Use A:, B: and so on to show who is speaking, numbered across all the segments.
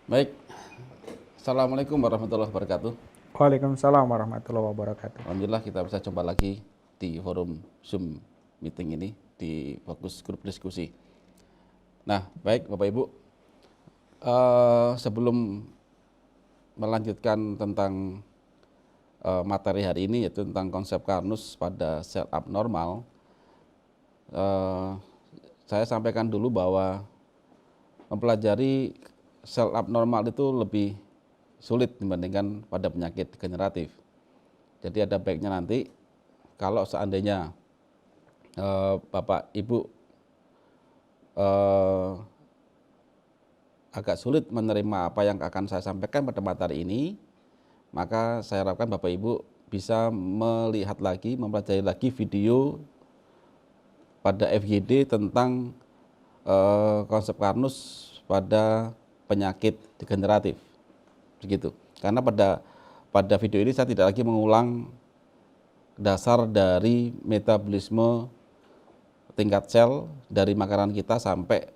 A: Baik, Assalamualaikum warahmatullahi wabarakatuh.
B: Waalaikumsalam warahmatullahi wabarakatuh.
A: Alhamdulillah kita bisa jumpa lagi di forum Zoom meeting ini di fokus grup diskusi. Nah, baik Bapak Ibu, sebelum melanjutkan tentang materi hari ini, yaitu tentang konsep Karnus pada sel abnormal, saya sampaikan dulu bahwa mempelajari sel abnormal itu lebih sulit dibandingkan pada penyakit degeneratif. Jadi ada baiknya nanti kalau seandainya Bapak Ibu agak sulit menerima apa yang akan saya sampaikan pada materi ini, maka saya harapkan Bapak Ibu bisa melihat lagi, mempelajari lagi video pada FGD tentang konsep Karnus pada penyakit degeneratif, begitu. Karena pada video ini saya tidak lagi mengulang dasar dari metabolisme tingkat sel dari makanan kita sampai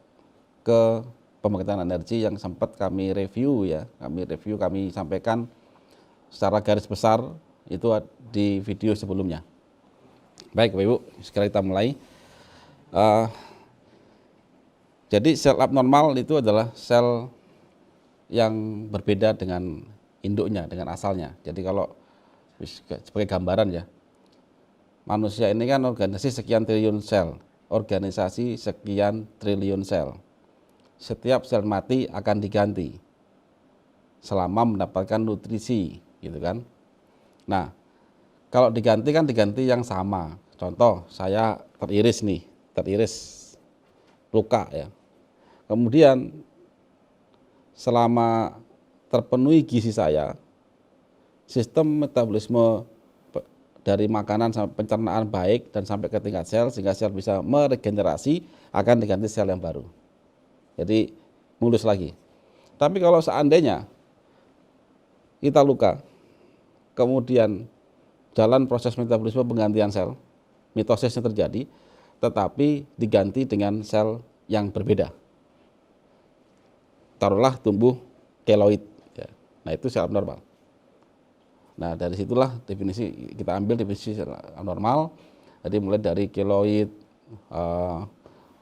A: ke pembangkitan energi yang sempat kami review ya, kami sampaikan secara garis besar itu di video sebelumnya. Baik Bapak Ibu, sekarang kita mulai. Jadi sel abnormal itu adalah sel yang berbeda dengan induknya, dengan asalnya. Jadi kalau sebagai gambaran ya, manusia ini kan organisasi sekian triliun sel, organisasi sekian triliun sel. Setiap sel mati akan diganti selama mendapatkan nutrisi, gitu kan. Nah, kalau diganti kan diganti yang sama. Contoh, saya teriris luka ya. Kemudian selama terpenuhi gizi saya, sistem metabolisme dari makanan sampai pencernaan baik dan sampai ke tingkat sel sehingga sel bisa meregenerasi, akan diganti sel yang baru. Jadi mulus lagi. Tapi kalau seandainya kita luka, kemudian jalan proses metabolisme penggantian sel, mitosisnya terjadi, tetapi diganti dengan sel yang berbeda. Taruhlah tumbuh keloid. Ya. Nah itu sel abnormal. Nah dari situlah kita ambil definisi sel abnormal. Jadi mulai dari keloid,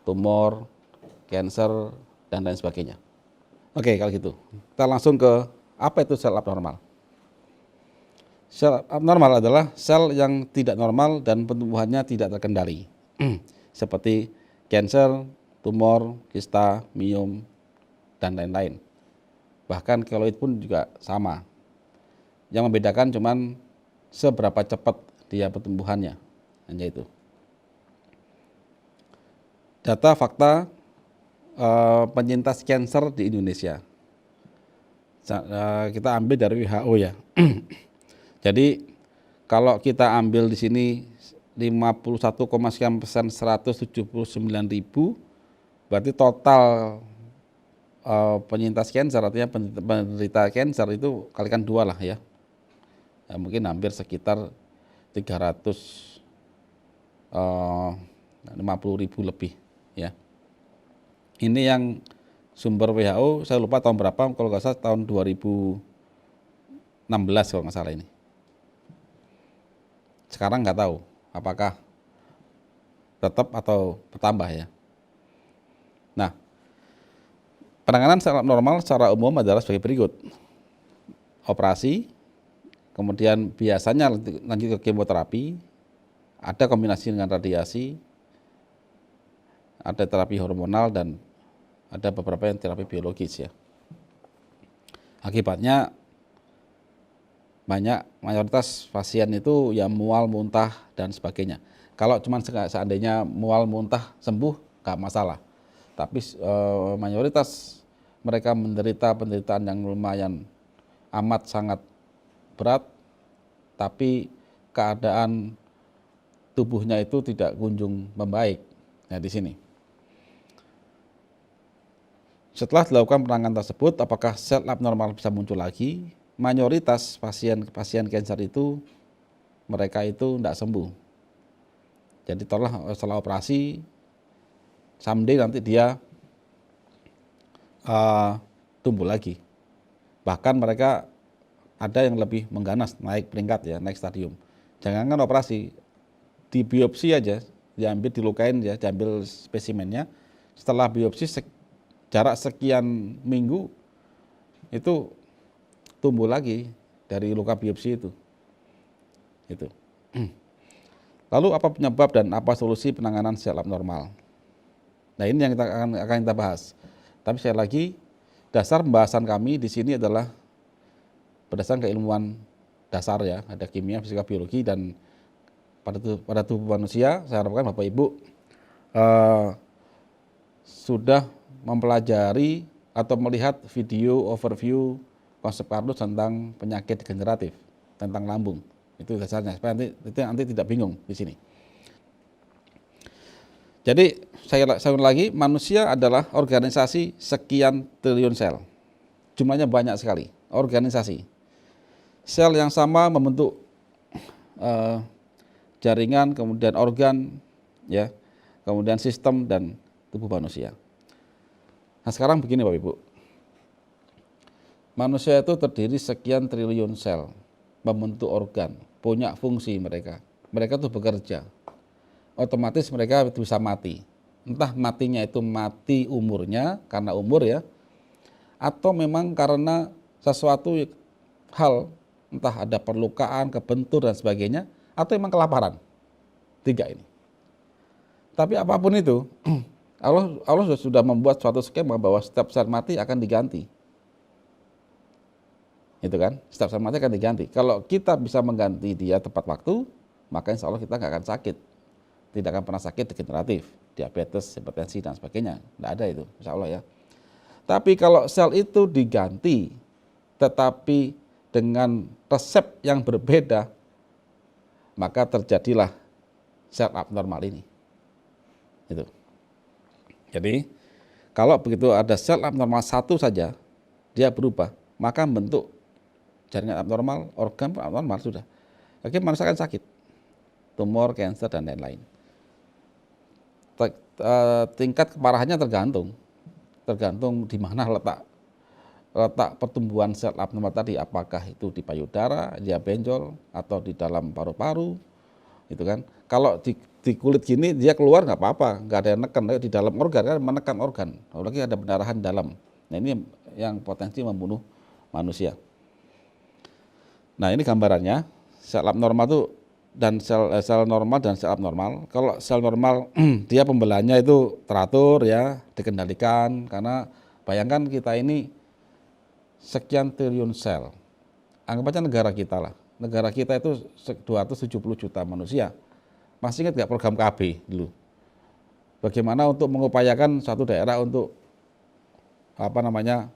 A: tumor, cancer, dan lain sebagainya. Oke, kalau gitu kita langsung ke apa itu sel abnormal. Sel abnormal adalah sel yang tidak normal dan pertumbuhannya tidak terkendali. Seperti cancer, tumor, kista, miom, dan lain-lain. Bahkan keloid pun juga sama. Yang membedakan cuman seberapa cepat dia pertumbuhannya, hanya itu. Data fakta penyintas kanker di Indonesia. Kita ambil dari WHO ya. Jadi kalau kita ambil di sini 51, sekian persen 179.000, berarti total penyintas kanker, artinya penderita kanker itu kalikan 2 lah ya. Mungkin hampir sekitar 350.000 lebih ya. Ini yang sumber WHO, saya lupa tahun berapa, kalau nggak salah tahun 2016 kalau nggak salah ini. Sekarang nggak tahu apakah tetap atau bertambah ya. Nah, penanganan sel abnormal secara umum adalah sebagai berikut. Operasi, kemudian biasanya lanjut ke kemoterapi, ada kombinasi dengan radiasi, ada terapi hormonal, dan ada beberapa yang terapi biologis ya. Akibatnya mayoritas pasien itu ya mual, muntah, dan sebagainya. Kalau cuma seandainya mual, muntah, sembuh, nggak masalah. Tapi mayoritas mereka menderita penderitaan yang lumayan amat sangat berat, tapi keadaan tubuhnya itu tidak kunjung membaik. Nah di sini. Setelah dilakukan penanganan tersebut, apakah sel abnormal bisa muncul lagi? Mayoritas pasien kanker itu mereka itu tidak sembuh. Jadi setelah operasi, someday nanti dia tumbuh lagi. Bahkan mereka ada yang lebih mengganas, naik peringkat ya, naik stadium. Jangankan operasi, di biopsi aja, diambil, dilukain ya, diambil spesimennya. Setelah biopsi jarak sekian minggu itu tumbuh lagi dari luka biopsi itu. Itu. Lalu apa penyebab dan apa solusi penanganan sel abnormal? Nah, ini yang akan kita bahas. Tapi sekali lagi, dasar pembahasan kami di sini adalah berdasarkan keilmuan dasar ya, ada kimia, fisika, biologi, dan pada tubuh manusia, saya harapkan Bapak Ibu sudah mempelajari atau melihat video overview konsep Carnot tentang penyakit degeneratif, tentang lambung. Itu dasarnya, supaya nanti tidak bingung di sini. Jadi saya ulang lagi, manusia adalah organisasi sekian triliun sel. Jumlahnya banyak sekali, organisasi. Sel yang sama membentuk jaringan, kemudian organ, ya, kemudian sistem dan tubuh manusia. Nah sekarang begini Bapak Ibu, manusia itu terdiri sekian triliun sel, membentuk organ, punya fungsi mereka itu bekerja. Otomatis mereka bisa mati. Entah matinya itu mati umurnya, karena umur ya, atau memang karena sesuatu hal, entah ada perlukaan, kebentur dan sebagainya, atau memang kelaparan. 3 ini. Tapi apapun itu, Allah sudah membuat suatu skema bahwa setiap sel mati akan diganti. Itu kan, setiap sel mati akan diganti. Kalau kita bisa mengganti dia tepat waktu, maka insya Allah kita nggak akan sakit. Tidak akan pernah sakit degeneratif, diabetes, hipertensi dan sebagainya. Tidak ada itu, insya Allah ya. Tapi kalau sel itu diganti, tetapi dengan resep yang berbeda, maka terjadilah sel abnormal ini. Itu. Jadi kalau begitu ada sel abnormal satu saja, dia berubah, maka bentuk jaringan abnormal, organ abnormal sudah. Akhirnya manusia akan sakit, tumor, kanker dan lain-lain. Tingkat keparahannya tergantung di mana letak pertumbuhan sel abnormal tadi, apakah itu di payudara, dia benjol, atau di dalam paru-paru, itu kan. Kalau di kulit gini dia keluar nggak apa-apa, nggak ada yang neken. Di dalam organ kan menekan organ, apalagi ada pendarahan dalam. Nah ini yang potensi membunuh manusia. Nah ini gambarannya, sel abnormal itu dan sel normal dan sel abnormal. Kalau sel normal dia pembelahannya itu teratur ya, dikendalikan, karena bayangkan kita ini sekian triliun sel. Anggap aja negara kita lah. Negara kita itu 270 juta manusia. Masih ingat nggak program KB dulu? Bagaimana untuk mengupayakan suatu daerah untuk ada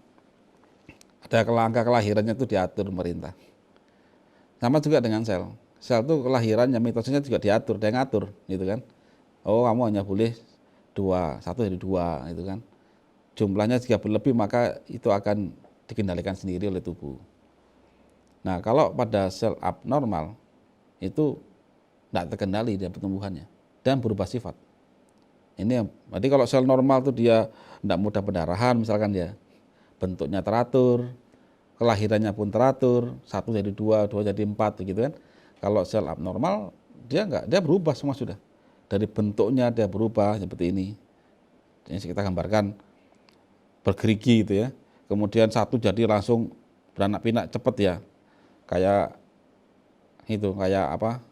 A: angka kelahirannya itu diatur pemerintah. Sama juga dengan sel. Sel itu kelahirannya, mitosisnya juga diatur, dia ngatur, gitu kan. Oh kamu hanya boleh 1 dari 2, gitu kan. Jumlahnya jika berlebih maka itu akan dikendalikan sendiri oleh tubuh. Nah kalau pada sel abnormal itu tidak terkendali dia pertumbuhannya dan berubah sifat. Ini berarti kalau sel normal itu dia tidak mudah pendarahan, misalkan dia bentuknya teratur, kelahirannya pun teratur, 1 jadi 2, 2 jadi 4, gitu kan. Kalau sel abnormal dia enggak, dia berubah semua sudah. Dari bentuknya dia berubah seperti ini. Ini kita gambarkan bergerigi gitu ya. Kemudian 1 jadi langsung beranak pinak cepat ya. Kayak apa?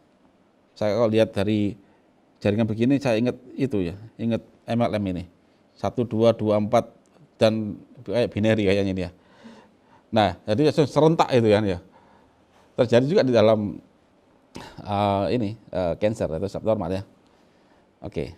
A: Saya kalau lihat dari jaringan begini saya ingat itu ya, ingat MLM ini. 1 2 2 4 dan kayak binary kayaknya ini ya. Nah, jadi serentak itu kan ya. Terjadi juga di dalam cancer atau abnormal ya. Oke.